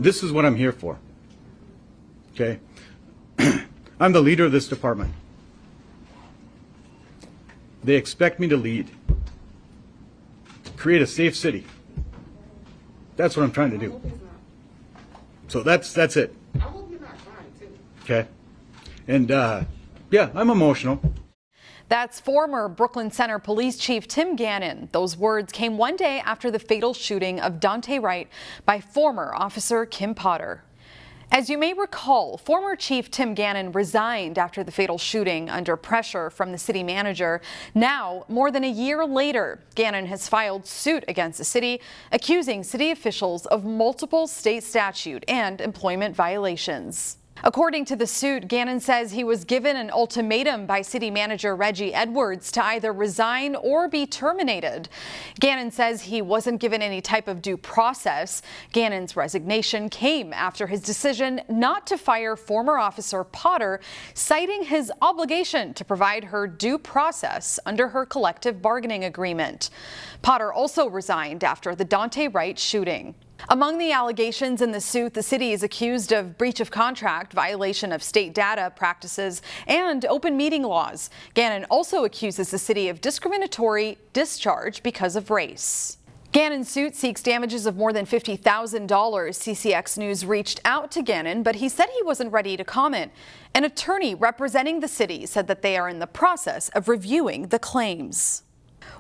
This is what I'm here for. Okay? I'm the leader of this department. They expect me to lead, to create a safe city. That's what I'm trying to do. So that's it. I hope you're not crying too. Okay? And yeah, I'm emotional. That's former Brooklyn Center Police Chief Tim Gannon. Those words came one day after the fatal shooting of Daunte Wright by former Officer Kim Potter. As you may recall, former Chief Tim Gannon resigned after the fatal shooting under pressure from the city manager. Now, more than a year later, Gannon has filed suit against the city, accusing city officials of multiple state statute and employment violations. According to the suit, Gannon says he was given an ultimatum by city manager Reggie Edwards to either resign or be terminated. Gannon says he wasn't given any type of due process. Gannon's resignation came after his decision not to fire former Officer Potter, citing his obligation to provide her due process under her collective bargaining agreement. Potter also resigned after the Daunte Wright shooting. Among the allegations in the suit, the city is accused of breach of contract, violation of state data practices, and open meeting laws. Gannon also accuses the city of discriminatory discharge because of race. Gannon's suit seeks damages of more than $50,000. CCX News reached out to Gannon, but he said he wasn't ready to comment. An attorney representing the city said that they are in the process of reviewing the claims.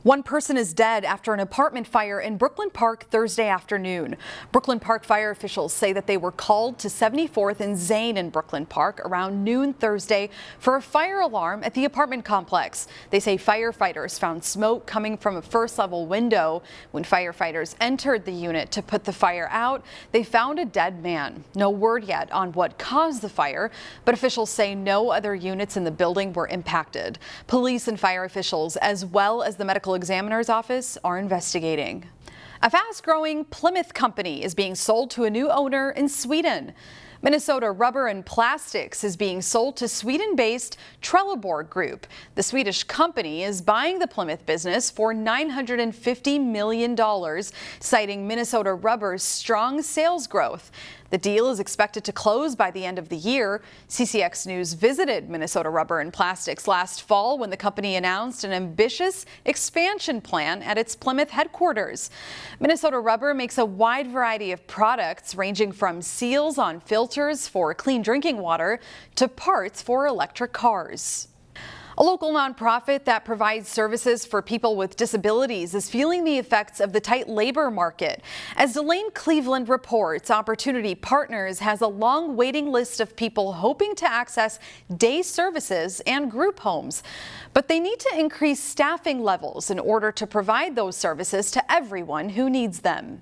One person is dead after an apartment fire in Brooklyn Park Thursday afternoon. Brooklyn Park fire officials say that they were called to 74th and Zane in Brooklyn Park around noon Thursday for a fire alarm at the apartment complex. They say firefighters found smoke coming from a first-level window. When firefighters entered the unit to put the fire out, they found a dead man. No word yet on what caused the fire, but officials say no other units in the building were impacted. Police and fire officials, as well as the medical examiner's office, are investigating. A fast-growing Plymouth company is being sold to a new owner in Sweden. Minnesota Rubber and Plastics is being sold to Sweden-based Travail Group. The Swedish company is buying the Plymouth business for $950 million, citing Minnesota Rubber's strong sales growth. The deal is expected to close by the end of the year. CCX News visited Minnesota Rubber and Plastics last fall when the company announced an ambitious expansion plan at its Plymouth headquarters. Minnesota Rubber makes a wide variety of products ranging from seals on filters for clean drinking water to parts for electric cars. A local nonprofit that provides services for people with disabilities is feeling the effects of the tight labor market. As Delane Cleveland reports, Opportunity Partners has a long waiting list of people hoping to access day services and group homes. But they need to increase staffing levels in order to provide those services to everyone who needs them.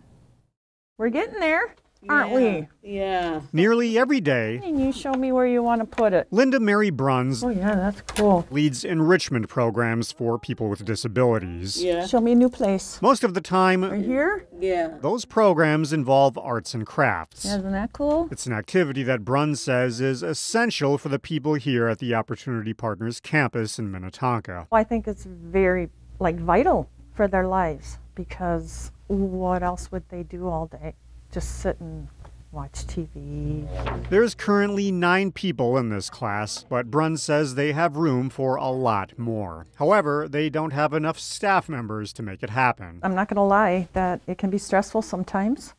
We're getting there, aren't we? Yeah. Nearly every day, Can you show me where you want to put it? Linda Mary Bruns Oh yeah, that's cool. leads enrichment programs for people with disabilities. Yeah. Show me a new place. Most of the Right time, here? Yeah. those programs involve arts and crafts. Yeah, isn't that cool? It's an activity that Bruns says is essential for the people here at the Opportunity Partners campus in Minnetonka. I think it's very, vital for their lives, because what else would they do all day? Just sit and watch TV. There's currently 9 people in this class, but Bruns says they have room for a lot more. However, they don't have enough staff members to make it happen. I'm not going to lie that it can be stressful sometimes.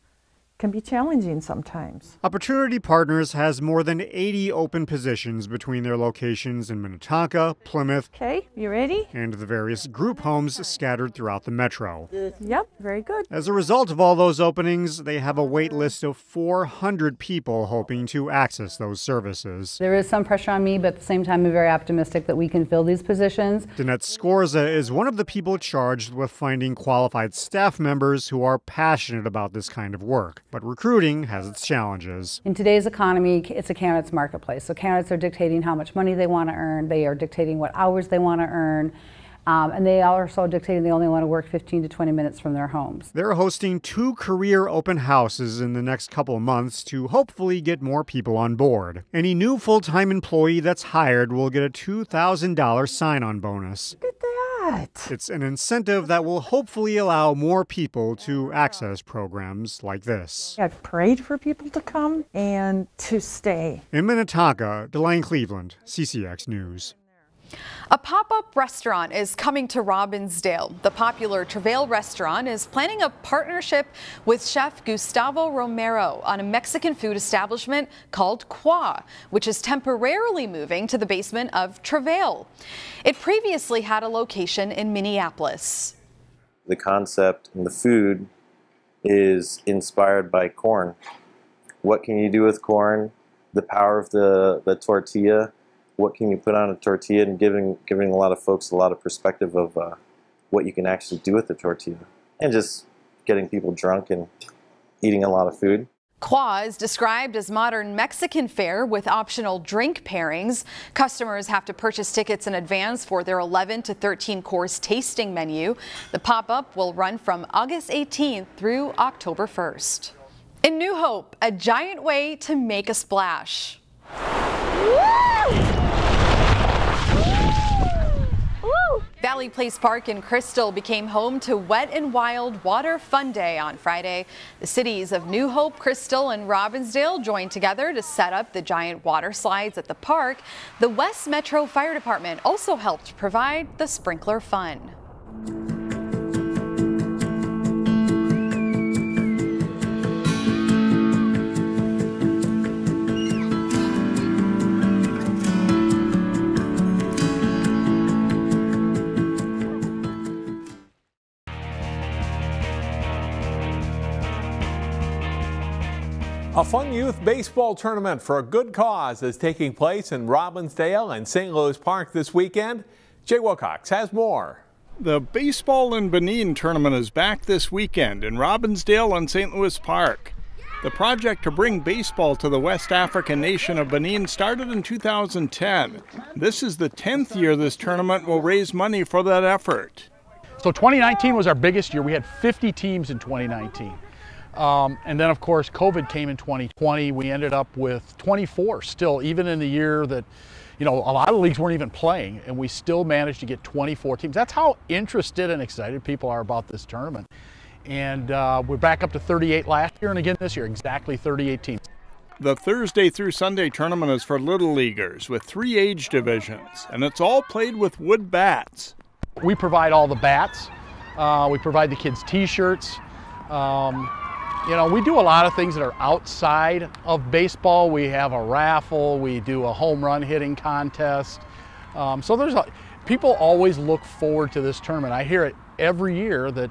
Can be challenging sometimes. Opportunity Partners has more than 80 open positions between their locations in Minnetonka, Plymouth, Okay, you ready? and the various group homes scattered throughout the metro. Yep, very good. As a result of all those openings, they have a wait list of 400 people hoping to access those services. There is some pressure on me, but at the same time, I'm very optimistic that we can fill these positions. Danette Scorza is one of the people charged with finding qualified staff members who are passionate about this kind of work. But recruiting has its challenges. In today's economy, it's a candidate's marketplace. So candidates are dictating how much money they want to earn. They are dictating what hours they want to earn. And they are also dictating they only want to work 15 to 20 minutes from their homes. They're hosting 2 career open houses in the next couple months to hopefully get more people on board. Any new full-time employee that's hired will get a $2,000 sign-on bonus. Look at that. What? It's an incentive that will hopefully allow more people to access programs like this. I've prayed for people to come and to stay. In Minnetonka, Delane Cleveland, CCX News. A pop-up restaurant is coming to Robbinsdale. The popular Travail restaurant is planning a partnership with chef Gustavo Romero on a Mexican food establishment called Quiero, which is temporarily moving to the basement of Travail. It previously had a location in Minneapolis. The concept and the food is inspired by corn. What can you do with corn? The power of the tortilla. What can you put on a tortilla, and giving a lot of folks a lot of perspective of what you can actually do with the tortilla, and just getting people drunk and eating a lot of food. Quiero is described as modern Mexican fare with optional drink pairings. Customers have to purchase tickets in advance for their 11 to 13 course tasting menu. The pop-up will run from August 18th through October 1st. In New Hope, a giant way to make a splash. Valley Place Park in Crystal became home to Wet and Wild Water Fun Day on Friday. The cities of New Hope, Crystal, and Robbinsdale joined together to set up the giant water slides at the park. The West Metro Fire Department also helped provide the sprinkler fun. A fun youth baseball tournament for a good cause is taking place in Robbinsdale and St. Louis Park this weekend. Jay Wilcox has more. The Baseball in Benin tournament is back this weekend in Robbinsdale and St. Louis Park. The project to bring baseball to the West African nation of Benin started in 2010. This is the 10th year this tournament will raise money for that effort. So 2019 was our biggest year. We had 50 teams in 2019. And then, of course, COVID came in 2020. We ended up with 24 still, even in the year that, you know, a lot of leagues weren't even playing, and we still managed to get 24 teams. That's how interested and excited people are about this tournament. And we're back up to 38 last year, and again this year, exactly 38 teams. The Thursday through Sunday tournament is for little leaguers with 3 age divisions, and it's all played with wood bats. We provide all the bats. We provide the kids T-shirts. You know, we do a lot of things that are outside of baseball. We have a raffle, we do a home run hitting contest. So people always look forward to this tournament. I hear it every year that,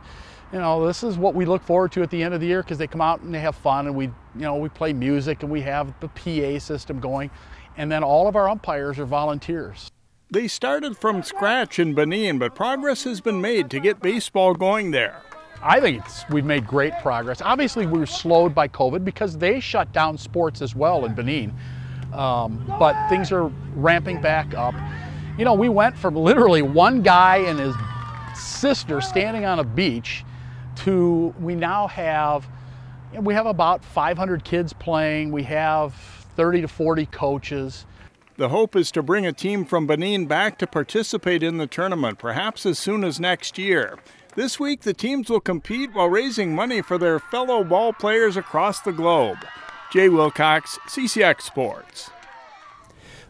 you know, this is what we look forward to at the end of the year, because they come out and they have fun, and we play music, and we have the PA system going, and then all of our umpires are volunteers. They started from scratch in Benin, but progress has been made to get baseball going there. I think we've made great progress. Obviously, we were slowed by COVID because they shut down sports as well in Benin. But things are ramping back up. You know, we went from literally one guy and his sister standing on a beach to we now have about 500 kids playing. We have 30 to 40 coaches. The hope is to bring a team from Benin back to participate in the tournament, perhaps as soon as next year. This week, the teams will compete while raising money for their fellow ball players across the globe. Jay Wilcox, CCX Sports.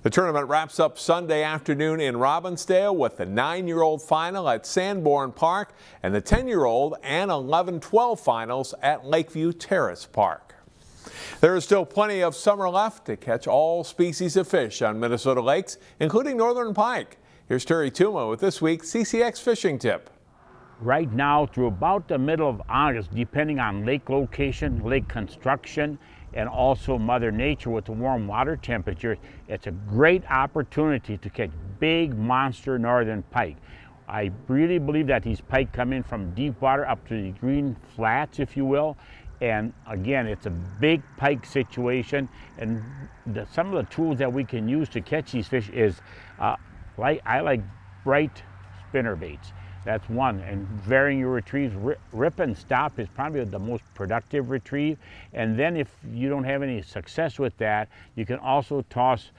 The tournament wraps up Sunday afternoon in Robbinsdale with the 9-year-old final at Sanborn Park and the 10-year-old and 11-12 finals at Lakeview Terrace Park. There is still plenty of summer left to catch all species of fish on Minnesota lakes, including northern pike. Here's Terry Tuma with this week's CCX fishing tip. Right now through about the middle of August, depending on lake location, lake construction, and also Mother Nature with the warm water temperatures, it's a great opportunity to catch big monster northern pike. I really believe that these pike come in from deep water up to the green flats, if you will. And again, it's a big pike situation, and some of the tools that we can use to catch these fish is, I like bright spinner baits. That's one, and varying your retrieves. Rip and stop is probably the most productive retrieve. And then if you don't have any success with that, you can also toss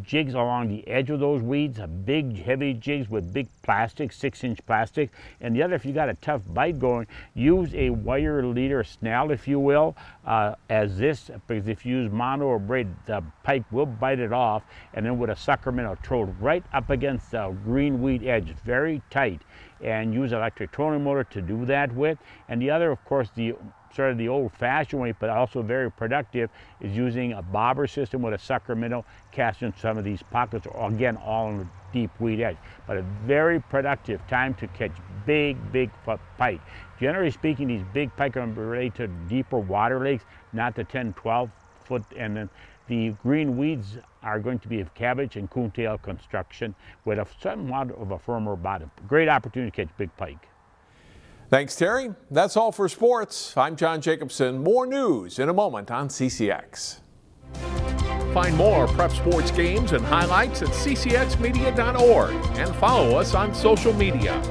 jigs along the edge of those weeds, big heavy jigs with big plastic, 6-inch plastic. And the other, if you got a tough bite going, use a wire leader snell, if you will, as this, because if you use mono or braid, the pike will bite it off, and then with a sucker minnow, throw it right up against the green weed edge, very tight, and use an electric trolling motor to do that with. And the other, of course, the sort of the old-fashioned way, but also very productive, is using a bobber system with a sucker minnow, casting some of these pockets, again, all on the deep weed edge. But a very productive time to catch big pike. Generally speaking, these big pike are related to deeper water lakes, not the 10, 12 foot, and then the green weeds are going to be of cabbage and coontail construction with a somewhat of a firmer bottom. Great opportunity to catch big pike. Thanks, Terry. That's all for sports. I'm John Jacobson. More news in a moment on CCX. Find more prep sports games and highlights at ccxmedia.org and follow us on social media.